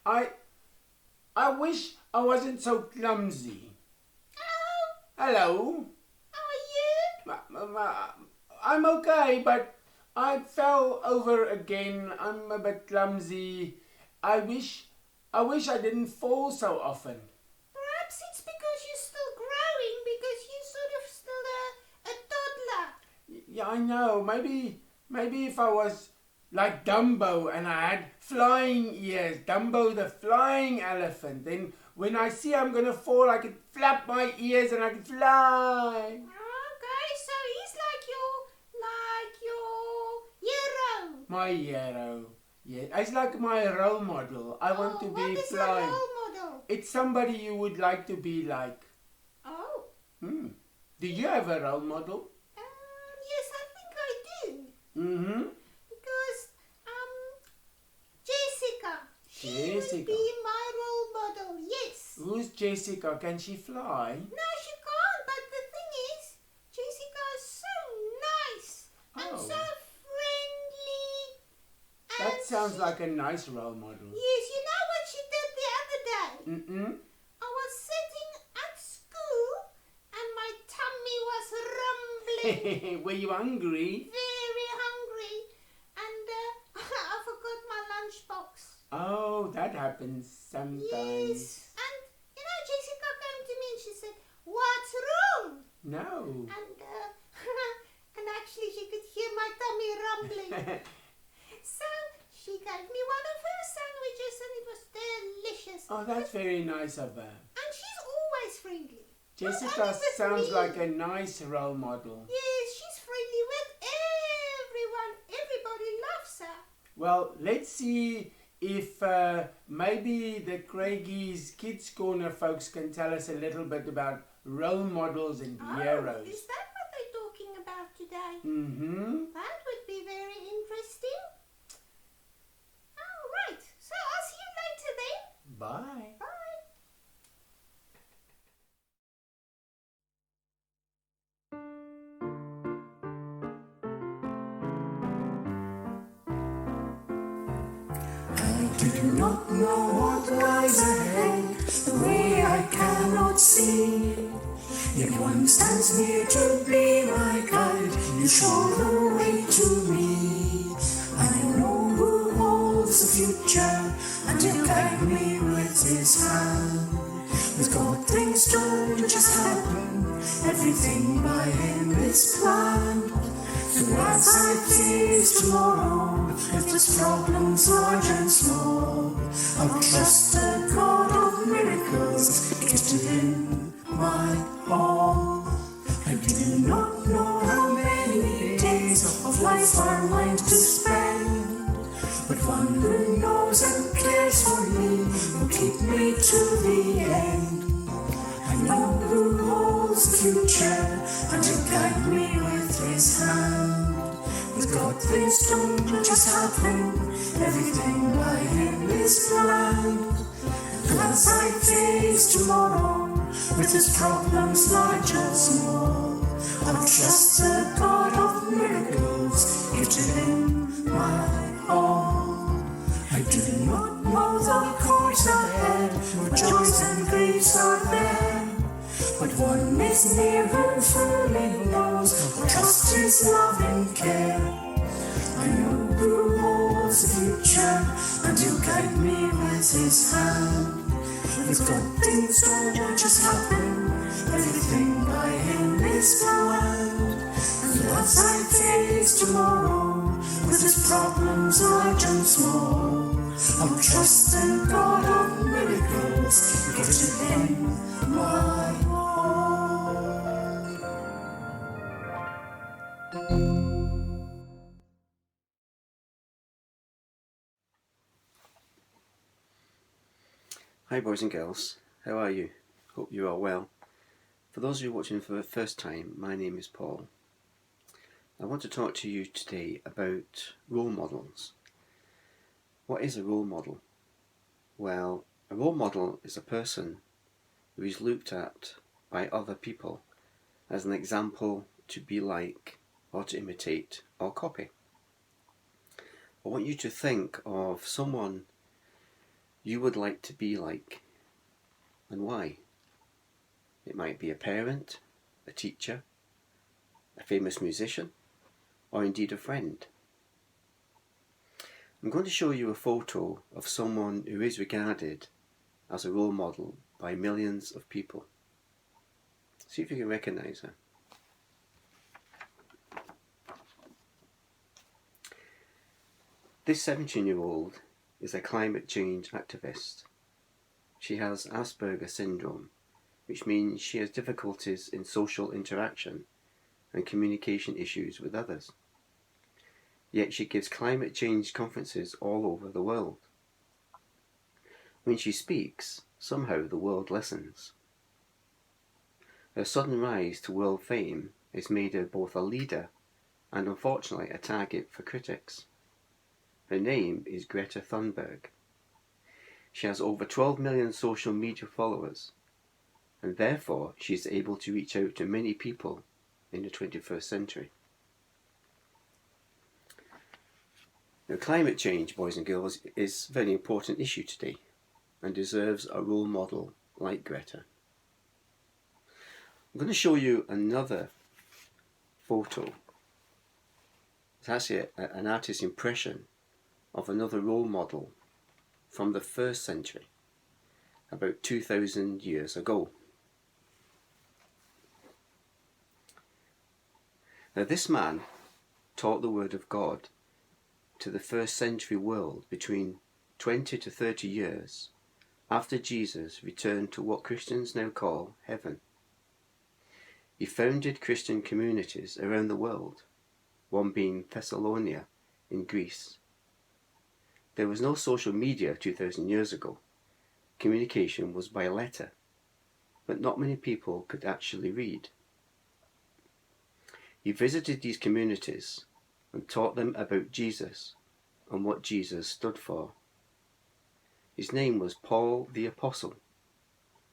I I wish I wasn't so clumsy. Hello. How are you? I'm okay, but I fell over again. I'm a bit clumsy. I wish I didn't fall so often. Perhaps it's because you're still growing, because you're sort of still a toddler. Yeah, I know. Maybe if I was like Dumbo and I had flying ears, Dumbo the flying elephant, then when I see I'm gonna fall, I could flap my ears and I could fly. Okay, so he's like your hero. My hero. Yeah, it's like my role model. I want to be What is flying. a role model? It's somebody you would like to be like. Oh. Do you have a role model? Yes, I think I do. Mm-hmm. Because Jessica. She would be my role model. Yes. Who's Jessica? Can she fly? No, she can't. But the thing is, Jessica is so nice and so friendly. That sounds like a nice role model. Yes, you know what she did the other day? I was sitting at school and my tummy was rumbling. Were you hungry? Very hungry. And I forgot my lunchbox. Oh, that happens sometimes. Yes. And, Jessica came to me and she said, "What's wrong?" No. And, and actually she could hear my tummy rumbling. So she gave me one of her sandwiches and it was delicious. Oh, that's very nice of her. And she's always friendly. Jessica sounds like a nice role model. Yes, she's friendly with everyone. Everybody loves her. Well, let's see if maybe the Craigies Kids Corner folks can tell us a little bit about role models and heroes. Is that what they're talking about today? Mm-hmm. That would be very interesting. All right. So I'll see you later then. Bye. Bye. I do not know what lies ahead, the way I cannot see. Yet one stands near to be my guide, you show the way to me. I know who holds the future, and he'll guide me with his hand. With God things don't just happen, everything by him is planned. So as I face tomorrow, with its problems large and small, I'll trust the God of miracles, give to him my all. I do not know how many days of life are mine to spend, but one who knows and cares for me will keep me to the end. I know who holds the future and he'll guide me with his hand. With God things don't just happen, everything by him is planned. And as I face tomorrow, with his problems large and small, I'll trust the God of miracles, give to him my all. I do not know the course ahead, where joys and griefs are there, but one is near who fully knows, I'll trust his loving care. I know who holds the future, and he'll guide me with his hand. With God things don't just happen, everything by him is planned. And as I face tomorrow, with his problems large and small, I'll trust the God of miracles, give to him my all. Hi boys and girls, how are you? Hope you are well. For those of you watching for the first time, my name is Paul. I want to talk to you today about role models. What is a role model? Well, a role model is a person who is looked at by other people as an example to be like, or to imitate, or copy. I want you to think of someone you would like to be like, and why. It might be a parent, a teacher, a famous musician, or indeed a friend. I'm going to show you a photo of someone who is regarded as a role model by millions of people. See if you can recognise her. This 17-year-old is a climate change activist. She has Asperger's syndrome, which means she has difficulties in social interaction and communication issues with others. Yet she gives climate change conferences all over the world. When she speaks, somehow the world listens. Her sudden rise to world fame has made her both a leader and unfortunately a target for critics. Her name is Greta Thunberg. She has over 12 million social media followers, and therefore she is able to reach out to many people in the 21st century. Now, climate change, boys and girls, is a very important issue today and deserves a role model like Greta. I'm going to show you another photo. It's actually an artist's impression of another role model from the 1st century, about 2,000 years ago. Now, this man taught the word of God to the 1st century world between 20 to 30 years after Jesus returned to what Christians now call heaven. He founded Christian communities around the world, one being Thessalonia in Greece. There was no social media 2,000 years ago. Communication was by letter, but not many people could actually read. He visited these communities and taught them about Jesus and what Jesus stood for. His name was Paul the Apostle,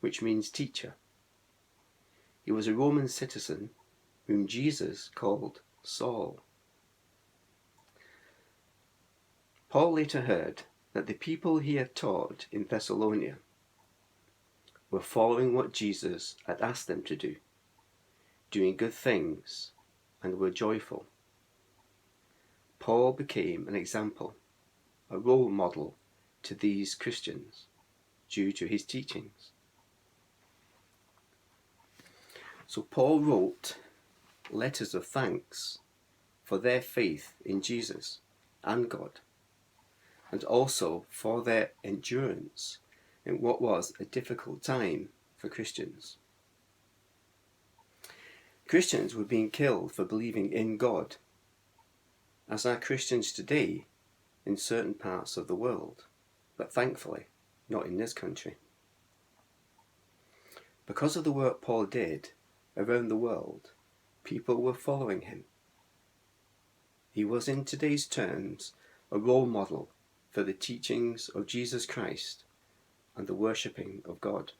which means teacher. He was a Roman citizen whom Jesus called Saul. Paul later heard that the people he had taught in Thessalonia were following what Jesus had asked them to do, doing good things, and were joyful. Paul became an example, a role model to these Christians due to his teachings. So Paul wrote letters of thanks for their faith in Jesus and God, and also for their endurance in what was a difficult time for Christians. Christians were being killed for believing in God, as are Christians today in certain parts of the world, but thankfully not in this country. Because of the work Paul did around the world, people were following him. He was, in today's terms, a role model for the teachings of Jesus Christ and the worshipping of God.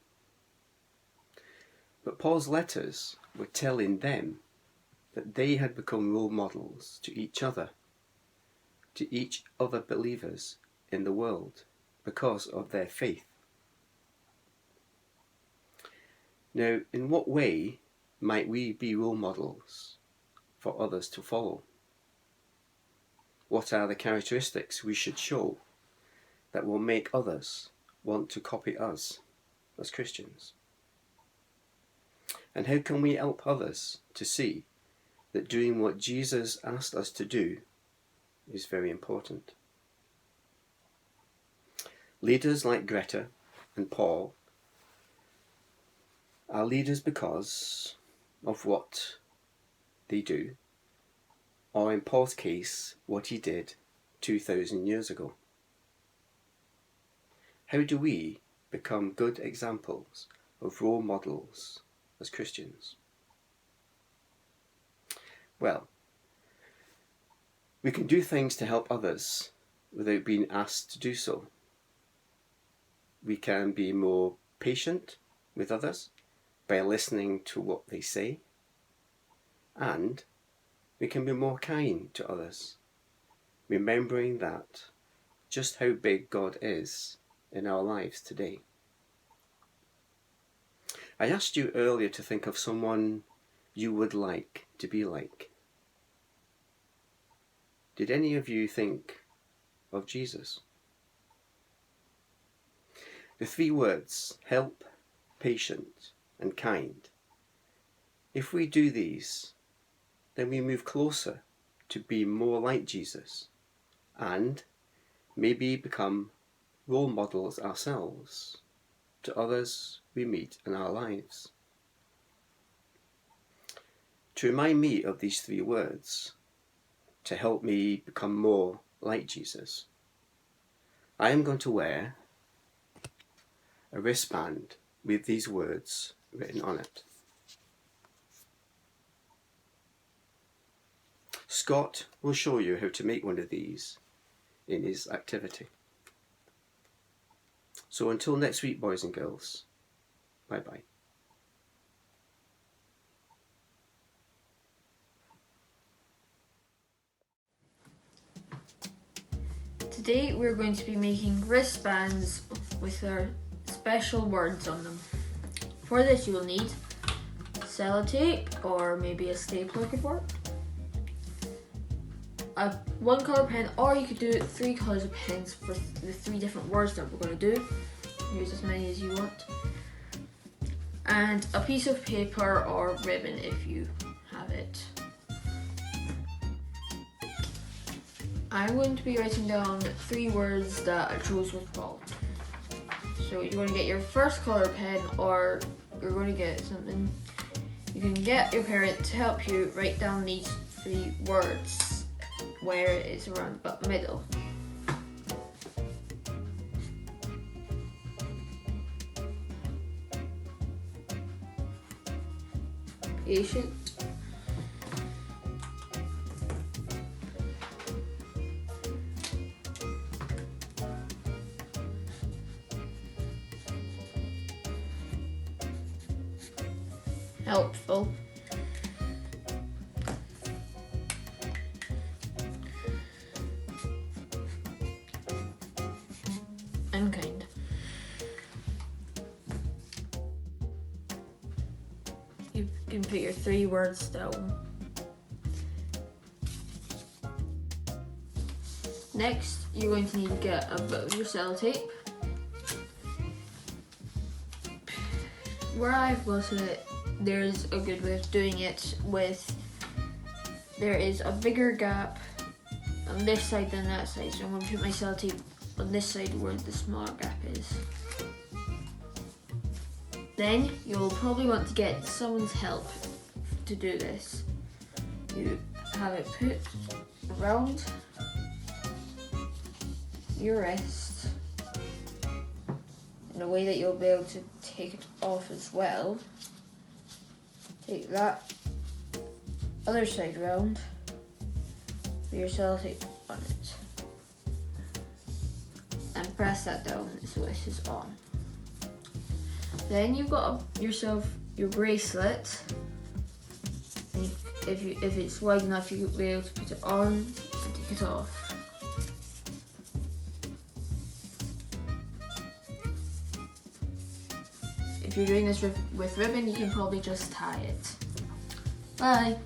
But Paul's letters were telling them that they had become role models to each other believers in the world because of their faith. Now, in what way might we be role models for others to follow? What are the characteristics we should show that will make others want to copy us as Christians? And how can we help others to see that doing what Jesus asked us to do is very important? Leaders like Greta and Paul are leaders because of what they do, or in Paul's case, what he did 2,000 years ago. How do we become good examples of role models as Christians? Well, we can do things to help others without being asked to do so. We can be more patient with others by listening to what they say, and we can be more kind to others, remembering that just how big God is in our lives today. I asked you earlier to think of someone you would like to be like. Did any of you think of Jesus? The 3 words, help, patient, and kind. If we do these, then we move closer to be more like Jesus and maybe become role models ourselves to others we meet in our lives. To remind me of these 3 words, to help me become more like Jesus, I am going to wear a wristband with these words written on it. Scott will show you how to make one of these in his activity. So until next week, boys and girls, bye-bye. Today we're going to be making wristbands with our special words on them. For this you will need sellotape or maybe a stapler could work, a 1 colour pen, or you could do 3 colours of pens for the 3 different words that we're going to do. Use as many as you want. And a piece of paper or ribbon if you have it. I'm going to be writing down 3 words that I chose with Paul. So you're going to get your first colour pen, or you're going to get something. You can get your parent to help you write down these 3 words where it is around about the middle. Patient. Helpful. And kind. You can put your 3 words down. Next, you're going to need to get a bit of your sellotape. Where I've got it, there's a good way of doing it there is a bigger gap on this side than that side, so I'm going to put my sellotape on this side where the smaller gap is. Then you'll probably want to get someone's help to do this. You have it put around your wrist in a way that you'll be able to take it off as well. Take that other side round, put your sellotape on it, and press that down so it is on. Then you've got yourself your bracelet. And if it's wide enough, you'll be able to put it on and take it off. If you're doing this with ribbon, you can probably just tie it. Bye!